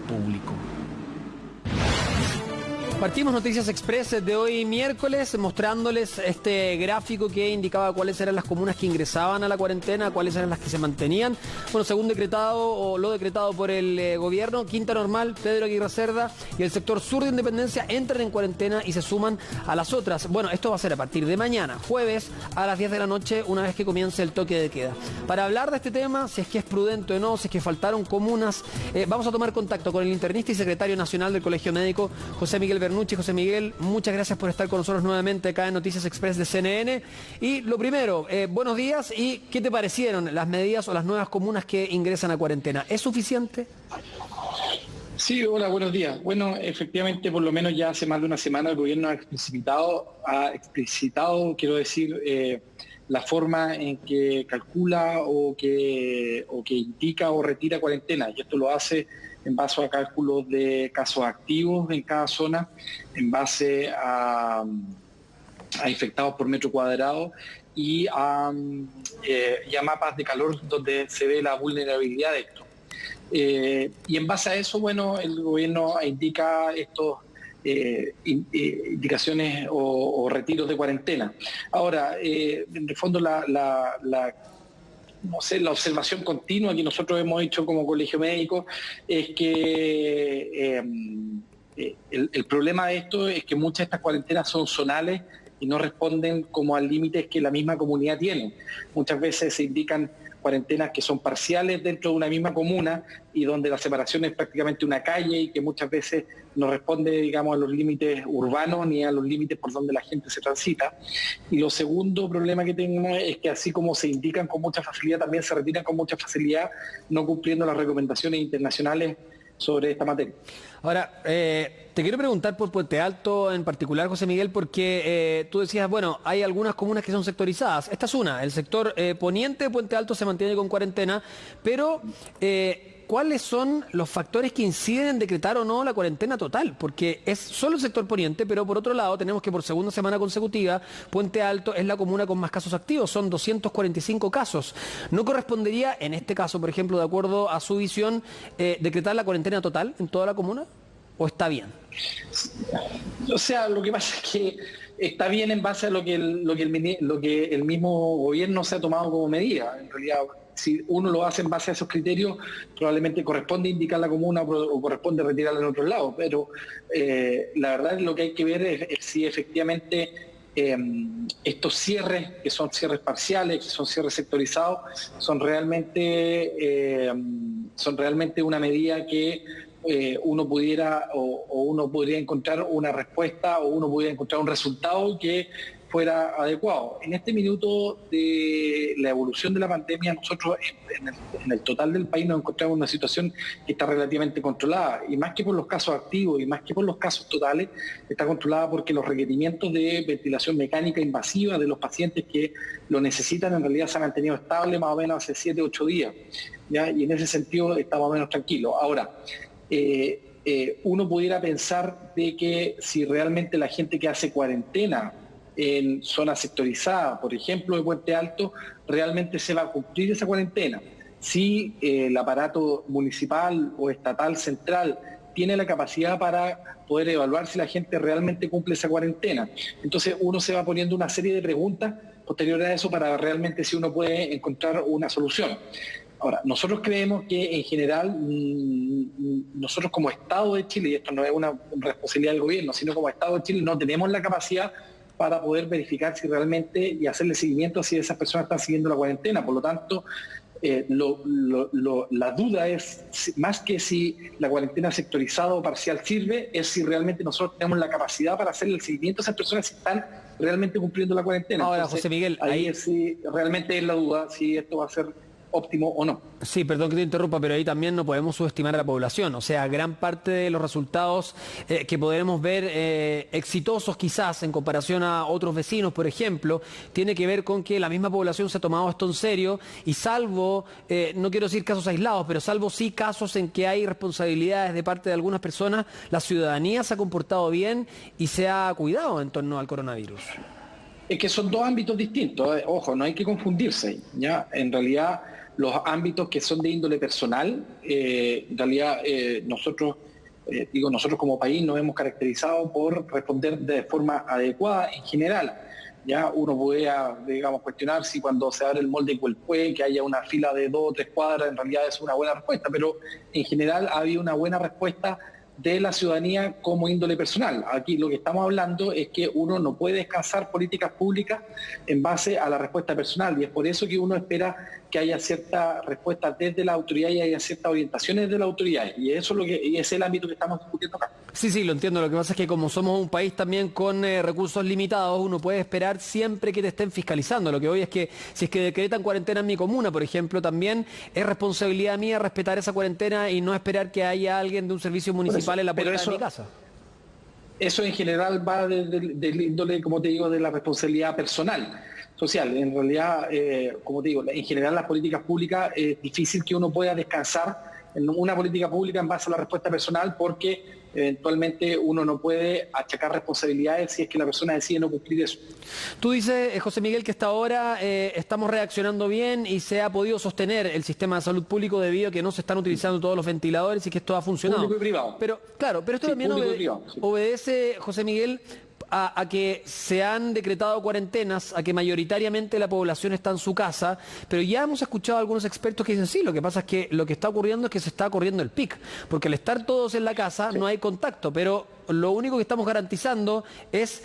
público. Partimos Noticias Express de hoy miércoles mostrándoles este gráfico que indicaba cuáles eran las comunas que ingresaban a la cuarentena, cuáles eran las que se mantenían. Bueno, según decretado o lo decretado por el gobierno, Quinta Normal, Pedro Aguirre Cerda y el sector sur de Independencia entran en cuarentena y se suman a las otras. Bueno, esto va a ser a partir de mañana, jueves, a las 10 de la noche, una vez que comience el toque de queda. Para hablar de este tema, si es que es prudente o no, si es que faltaron comunas, vamos a tomar contacto con el internista y secretario nacional del Colegio Médico, José Miguel Bernucci. José Miguel, muchas gracias por estar con nosotros nuevamente acá en Noticias Express de CNN. Y lo primero, buenos días, y ¿qué te parecieron las medidas o las nuevas comunas que ingresan a cuarentena? ¿Es suficiente? Sí, hola, buenos días. Bueno, efectivamente, por lo menos ya hace más de una semana el gobierno ha explicitado, quiero decir, la forma en que calcula o que indica o retira cuarentena. Y esto lo hace en base a cálculos de casos activos en cada zona, en base a infectados por metro cuadrado y a mapas de calor donde se ve la vulnerabilidad de esto. Y en base a eso, bueno, el gobierno indica estos indicaciones o retiros de cuarentena. Ahora, en el fondo no sé, la observación continua que nosotros hemos hecho como colegio médico es que el problema de esto es que muchas de estas cuarentenas son zonales y no responden como a límites que la misma comunidad tiene. Muchas veces se indican cuarentenas que son parciales dentro de una misma comuna y donde la separación es prácticamente una calle y que muchas veces no responde, digamos, a los límites urbanos ni a los límites por donde la gente se transita. Y lo segundo problema que tenemos es que así como se indican con mucha facilidad, también se retiran con mucha facilidad, no cumpliendo las recomendaciones internacionales sobre esta materia. Ahora, te quiero preguntar por Puente Alto en particular, José Miguel, porque tú decías, bueno, hay algunas comunas que son sectorizadas. Esta es una, el sector poniente de Puente Alto se mantiene con cuarentena, pero ¿cuáles son los factores que inciden en decretar o no la cuarentena total? Porque es solo el sector poniente, pero por otro lado tenemos que por segunda semana consecutiva Puente Alto es la comuna con más casos activos, son 245 casos. ¿No correspondería, en este caso, por ejemplo, de acuerdo a su visión, decretar la cuarentena total en toda la comuna? ¿O está bien? O sea, lo que pasa es que está bien en base a lo que el mismo gobierno se ha tomado como medida. En realidad, si uno lo hace en base a esos criterios, probablemente corresponde indicar la comuna o corresponde retirarla en otro lado. Pero la verdad lo que hay que ver es si efectivamente estos cierres, que son cierres parciales, que son cierres sectorizados, son realmente una medida que uno pudiera uno podría encontrar una respuesta o uno pudiera encontrar un resultado que fuera adecuado. En este minuto de la evolución de la pandemia, nosotros en el total del país nos encontramos en una situación que está relativamente controlada, y más que por los casos activos y más que por los casos totales, está controlada porque los requerimientos de ventilación mecánica invasiva de los pacientes que lo necesitan en realidad se han mantenido estable más o menos hace 7 u 8 días, ¿ya? Y en ese sentido está más o menos tranquilo. Ahora, uno pudiera pensar de que si realmente la gente que hace cuarentena en zonas sectorizadas, por ejemplo de Puente Alto, realmente se va a cumplir esa cuarentena. Si el aparato municipal o estatal central tiene la capacidad para poder evaluar si la gente realmente cumple esa cuarentena. Entonces uno se va poniendo una serie de preguntas posterior a eso para realmente si uno puede encontrar una solución. Ahora, nosotros creemos que en general, nosotros como Estado de Chile, y esto no es una responsabilidad del gobierno, sino como Estado de Chile no tenemos la capacidad para poder verificar si realmente y hacerle seguimiento a si esas personas están siguiendo la cuarentena. Por lo tanto, la duda es, más que si la cuarentena sectorizada o parcial sirve, es si realmente nosotros tenemos la capacidad para hacerle el seguimiento a esas personas si están realmente cumpliendo la cuarentena. Ahora, entonces, José Miguel, ahí sí, realmente es la duda si esto va a ser óptimo o no. Sí, perdón que te interrumpa, pero ahí también no podemos subestimar a la población. O sea, gran parte de los resultados que podremos ver exitosos quizás en comparación a otros vecinos, por ejemplo, tiene que ver con que la misma población se ha tomado esto en serio y salvo, no quiero decir casos aislados, pero salvo sí casos en que hay responsabilidades de parte de algunas personas, la ciudadanía se ha comportado bien y se ha cuidado en torno al coronavirus. Es que son dos ámbitos distintos, ojo, no hay que confundirse, ¿ya? En realidad los ámbitos que son de índole personal, en realidad nosotros como país nos hemos caracterizado por responder de forma adecuada en general. Ya uno podría, digamos, cuestionar si cuando se abre el molde de Cuelpué, que haya una fila de 2 o 3 cuadras, en realidad es una buena respuesta, pero en general ha habido una buena respuesta de la ciudadanía como índole personal. Aquí lo que estamos hablando es que uno no puede descansar políticas públicas en base a la respuesta personal, y es por eso que uno espera que haya cierta respuesta desde la autoridad y haya ciertas orientaciones de la autoridad, y eso es el ámbito que estamos discutiendo acá. Sí, lo entiendo. Lo que pasa es que como somos un país también con recursos limitados, uno puede esperar siempre que te estén fiscalizando. Lo que voy es que si es que decretan cuarentena en mi comuna, por ejemplo, también es responsabilidad mía respetar esa cuarentena y no esperar que haya alguien de un servicio municipal en la puerta de mi casa. Eso en general va del índole, como te digo, de la responsabilidad personal, social. En realidad, como te digo, en general las políticas públicas es difícil que uno pueda descansar en una política pública en base a la respuesta personal, porque eventualmente uno no puede achacar responsabilidades si es que la persona decide no cumplir eso. Tú dices, José Miguel, que hasta ahora estamos reaccionando bien y se ha podido sostener el sistema de salud público debido a que no se están utilizando todos los ventiladores y que esto ha funcionado. Público y privado. Pero claro, pero esto sí, también obedece, José Miguel, a que se han decretado cuarentenas, a que mayoritariamente la población está en su casa, pero ya hemos escuchado a algunos expertos que dicen sí, lo que pasa es que lo que está ocurriendo es que se está corriendo el pic, porque al estar todos en la casa no hay contacto, pero lo único que estamos garantizando es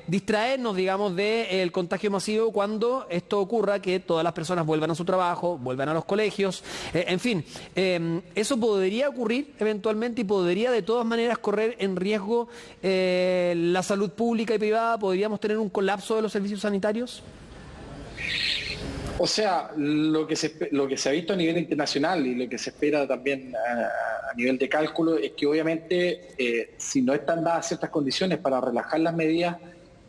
distraernos, digamos, del contagio masivo cuando esto ocurra, que todas las personas vuelvan a su trabajo, vuelvan a los colegios, en fin, eso podría ocurrir eventualmente y podría de todas maneras correr en riesgo la salud pública y privada. ¿Podríamos tener un colapso de los servicios sanitarios? O sea, lo que se ha visto a nivel internacional y lo que se espera también a nivel de cálculo es que obviamente si no están dadas ciertas condiciones para relajar las medidas,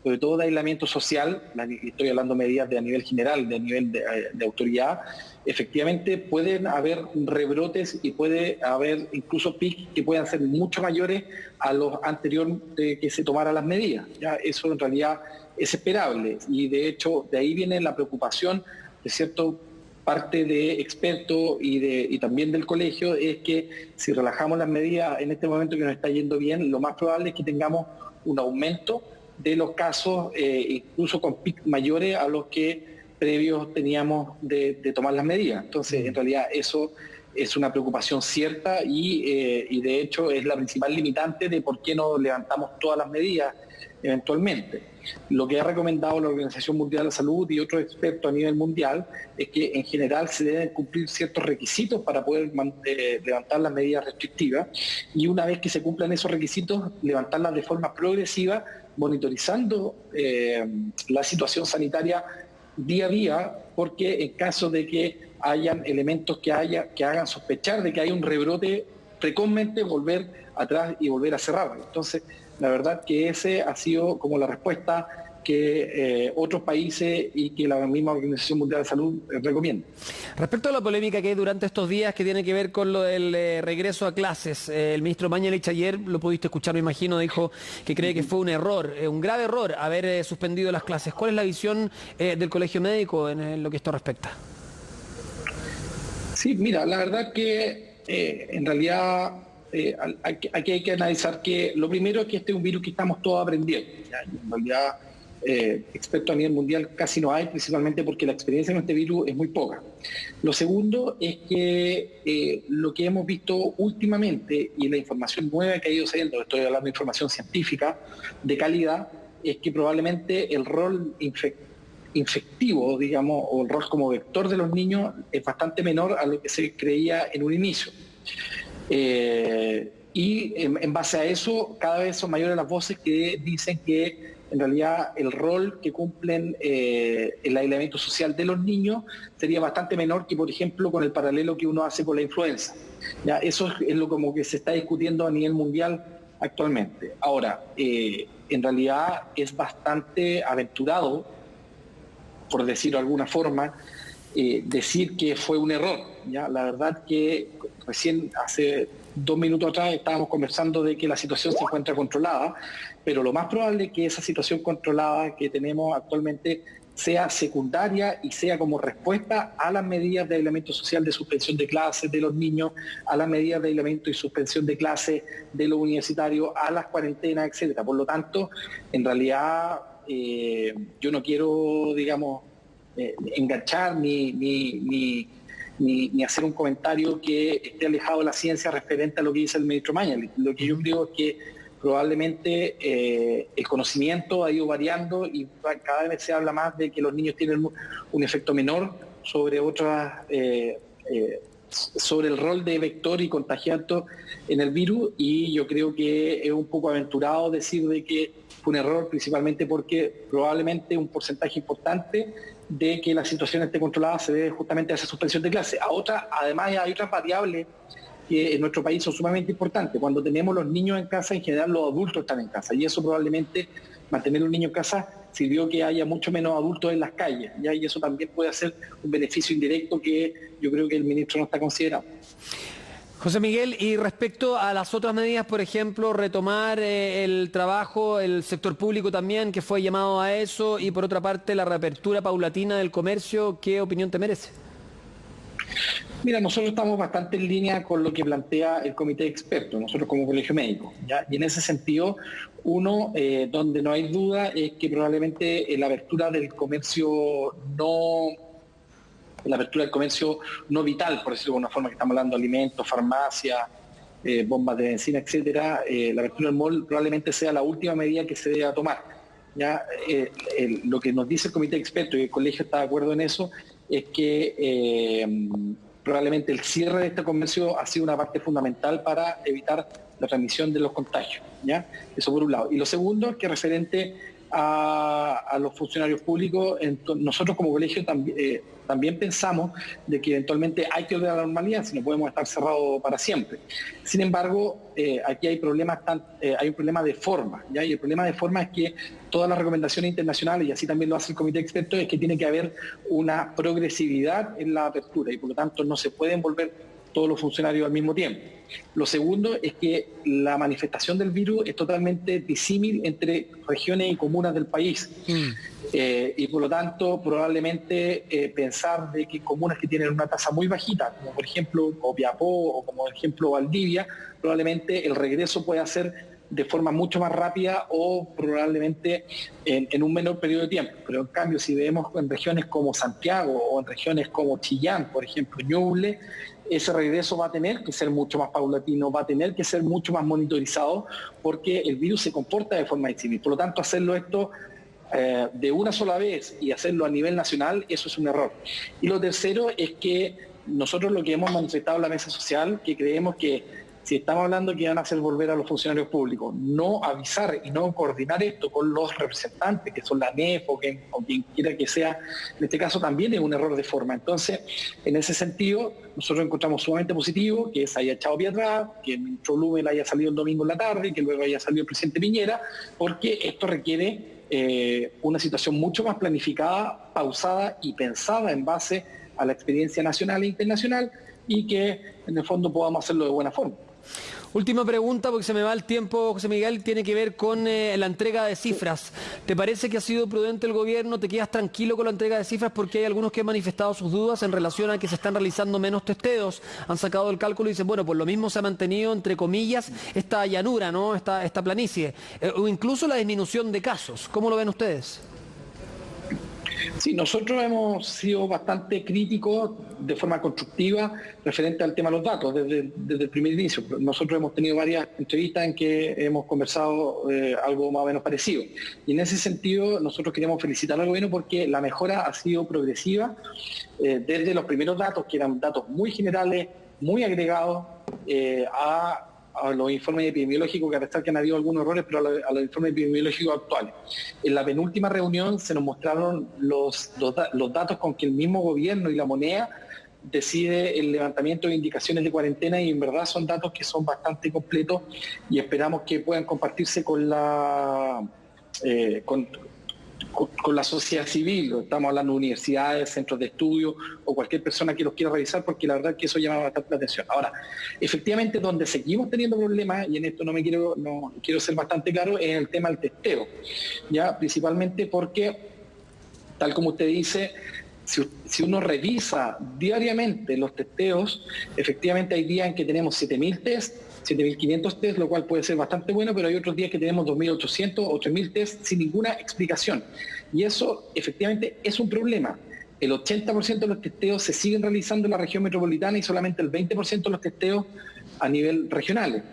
sobre todo de aislamiento social, estoy hablando de medidas a nivel general, de nivel de autoridad, efectivamente pueden haber rebrotes y puede haber incluso picos que puedan ser mucho mayores a los anteriores de que se tomaran las medidas. Ya eso en realidad es esperable, y de hecho de ahí viene la preocupación de cierta parte de expertos y también del colegio, es que si relajamos las medidas en este momento que nos está yendo bien, lo más probable es que tengamos un aumento de los casos, incluso con picos mayores a los que previos teníamos de tomar las medidas. Entonces, en realidad eso es una preocupación cierta y de hecho es la principal limitante de por qué no levantamos todas las medidas eventualmente. Lo que ha recomendado la Organización Mundial de la Salud y otros expertos a nivel mundial es que en general se deben cumplir ciertos requisitos para poder levantar las medidas restrictivas, y una vez que se cumplan esos requisitos, levantarlas de forma progresiva, monitorizando la situación sanitaria día a día, porque en caso de que hayan elementos que hagan sospechar de que hay un rebrote, precozmente volver atrás y volver a cerrar. Entonces, la verdad que ese ha sido como la respuesta que otros países y que la misma Organización Mundial de Salud recomienda. Respecto a la polémica que hay durante estos días que tiene que ver con lo del regreso a clases, el ministro Mañalich ayer, lo pudiste escuchar me imagino, dijo que cree que fue un error, un grave error haber suspendido las clases. ¿Cuál es la visión del Colegio Médico en lo que esto respecta? Sí, mira, la verdad que en realidad aquí hay que analizar que lo primero es que este es un virus que estamos todos aprendiendo. ¿Ya? En realidad, expertos a nivel mundial casi no hay, principalmente porque la experiencia con este virus es muy poca. Lo segundo es que lo que hemos visto últimamente y la información nueva que ha ido saliendo, estoy hablando de información científica de calidad, es que probablemente el rol infectivo, digamos, o el rol como vector de los niños es bastante menor a lo que se creía en un inicio. Y en base a eso, cada vez son mayores las voces que dicen que en realidad el rol que cumplen el aislamiento social de los niños sería bastante menor que, por ejemplo, con el paralelo que uno hace con la influenza. ¿Ya? Eso es lo como que se está discutiendo a nivel mundial actualmente. Ahora, en realidad es bastante aventurado, por decirlo de alguna forma, decir que fue un error. ¿Ya? La verdad que recién hace 2 minutos atrás estábamos conversando de que la situación se encuentra controlada, pero lo más probable es que esa situación controlada que tenemos actualmente sea secundaria y sea como respuesta a las medidas de aislamiento social de suspensión de clases de los niños, a las medidas de aislamiento y suspensión de clases de los universitarios, a las cuarentenas, etcétera. Por lo tanto, en realidad yo no quiero, digamos, enganchar ni hacer un comentario que esté alejado de la ciencia referente a lo que dice el ministro Mañalich. Lo que yo creo es que probablemente el conocimiento ha ido variando y cada vez se habla más de que los niños tienen un efecto menor sobre sobre el rol de vector y contagiante en el virus, y yo creo que es un poco aventurado decir de que fue un error, principalmente porque probablemente un porcentaje importante de que la situación esté controlada se debe justamente a esa suspensión de clase. Además hay otras variables que en nuestro país son sumamente importantes. Cuando tenemos los niños en casa, en general los adultos están en casa, y eso probablemente, mantener un niño en casa, sirvió que haya mucho menos adultos en las calles, ¿ya? Y eso también puede ser un beneficio indirecto que yo creo que el ministro no está considerando. José Miguel, y respecto a las otras medidas, por ejemplo, retomar el trabajo, el sector público también, que fue llamado a eso, y por otra parte la reapertura paulatina del comercio, ¿qué opinión te merece? Mira, nosotros estamos bastante en línea con lo que plantea el comité de expertos, nosotros como colegio médico, ¿ya? Y en ese sentido, donde no hay duda es que probablemente la apertura del comercio no vital, por decirlo de alguna forma, que estamos hablando de alimentos, farmacias, bombas de benzina, etcétera, la apertura del mall probablemente sea la última medida que se deba tomar. Ya lo que nos dice el comité de expertos, y el colegio está de acuerdo en eso, es que probablemente el cierre de este comercio ha sido una parte fundamental para evitar la transmisión de los contagios, ¿ya? Eso por un lado. Y lo segundo es que referente a los funcionarios públicos, nosotros como colegio también pensamos de que eventualmente hay que volver a la normalidad, si no podemos estar cerrados para siempre. Sin embargo, aquí hay hay un problema de forma, ¿ya? Y el problema de forma es que todas las recomendaciones internacionales, y así también lo hace el comité de expertos, es que tiene que haber una progresividad en la apertura, y por lo tanto no se pueden volver todos los funcionarios al mismo tiempo. Lo segundo es que la manifestación del virus es totalmente disímil entre regiones y comunas del país. Y por lo tanto, probablemente pensar de que comunas que tienen una tasa muy bajita, como por ejemplo Copiapó o como por ejemplo Valdivia, probablemente el regreso pueda ser de forma mucho más rápida o probablemente en un menor periodo de tiempo. Pero en cambio, si vemos en regiones como Santiago o en regiones como Chillán, por ejemplo, Ñuble, ese regreso va a tener que ser mucho más paulatino, va a tener que ser mucho más monitorizado, porque el virus se comporta de forma distinta. Por lo tanto, hacerlo esto de una sola vez y hacerlo a nivel nacional, eso es un error. Y lo tercero es que nosotros lo que hemos manifestado en la mesa social, que creemos que si estamos hablando que van a hacer volver a los funcionarios públicos, no avisar y no coordinar esto con los representantes, que son la NEF o quien quiera que sea, en este caso también es un error de forma. Entonces, en ese sentido, nosotros encontramos sumamente positivo que se haya echado pie atrás, que el ministro Blumel haya salido el domingo en la tarde, que luego haya salido el presidente Piñera, porque esto requiere una situación mucho más planificada, pausada y pensada en base a la experiencia nacional e internacional, y que en el fondo podamos hacerlo de buena forma. Última pregunta, porque se me va el tiempo, José Miguel, tiene que ver con la entrega de cifras. ¿Te parece que ha sido prudente el gobierno? ¿Te quedas tranquilo con la entrega de cifras? Porque hay algunos que han manifestado sus dudas en relación a que se están realizando menos testeos. Han sacado el cálculo y dicen, bueno, por lo mismo se ha mantenido, entre comillas, esta llanura, ¿no? Esta planicie. O incluso la disminución de casos. ¿Cómo lo ven ustedes? Sí, nosotros hemos sido bastante críticos de forma constructiva referente al tema de los datos desde el primer inicio. Nosotros hemos tenido varias entrevistas en que hemos conversado algo más o menos parecido. Y en ese sentido nosotros queremos felicitar al gobierno porque la mejora ha sido progresiva desde los primeros datos, que eran datos muy generales, muy agregados, a los informes epidemiológicos, que a pesar que han habido algunos errores, pero a los informes epidemiológicos actuales. En la penúltima reunión se nos mostraron los datos con que el mismo gobierno y la moneda decide el levantamiento de indicaciones de cuarentena, y en verdad son datos que son bastante completos y esperamos que puedan compartirse con la sociedad civil. Estamos hablando de universidades, centros de estudio o cualquier persona que los quiera revisar, porque la verdad es que eso llama bastante la atención. Ahora, efectivamente, donde seguimos teniendo problemas, y en esto no quiero ser bastante claro, es el tema del testeo, ya principalmente porque Tal como usted dice, si uno revisa diariamente los testeos, efectivamente hay días en que tenemos 7.000 test, 7.500 test, lo cual puede ser bastante bueno, pero hay otros días que tenemos 2.800 o 3.000 test sin ninguna explicación. Y eso efectivamente es un problema. El 80% de los testeos se siguen realizando en la región metropolitana y solamente el 20% de los testeos a nivel regionales.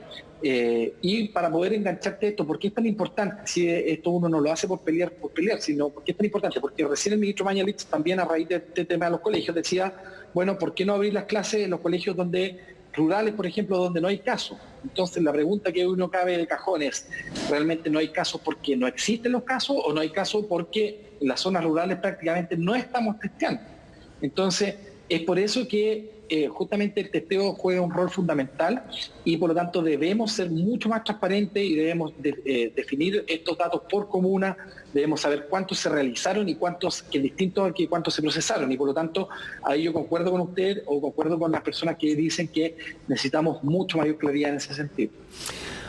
Y para poder engancharte esto, ¿por qué es tan importante? Si esto uno no lo hace por pelear, sino ¿por qué es tan importante? Porque recién el ministro Mañalich también a raíz de este tema de los colegios decía, bueno, ¿por qué no abrir las clases en los colegios rurales, por ejemplo, donde no hay casos? Entonces la pregunta que uno cabe de cajón es, ¿realmente no hay casos porque no existen los casos o no hay casos porque en las zonas rurales prácticamente no estamos testeando? Entonces es por eso que justamente el testeo juega un rol fundamental y por lo tanto debemos ser mucho más transparentes y debemos definir estos datos por comuna, debemos saber cuántos se realizaron y cuántos, que es distinto a cuántos se procesaron, y por lo tanto ahí yo concuerdo con usted o concuerdo con las personas que dicen que necesitamos mucho mayor claridad en ese sentido.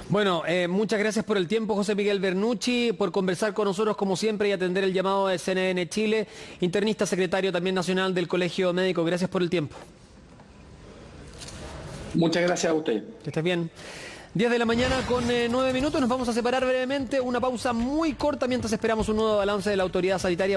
Bueno, muchas gracias por el tiempo, José Miguel Bernucci, por conversar con nosotros como siempre y atender el llamado de CNN Chile, internista secretario también nacional del Colegio Médico. Gracias por el tiempo. Muchas gracias a usted. Que estés bien. 10 de la mañana con 9 minutos, nos vamos a separar brevemente, una pausa muy corta mientras esperamos un nuevo balance de la autoridad sanitaria.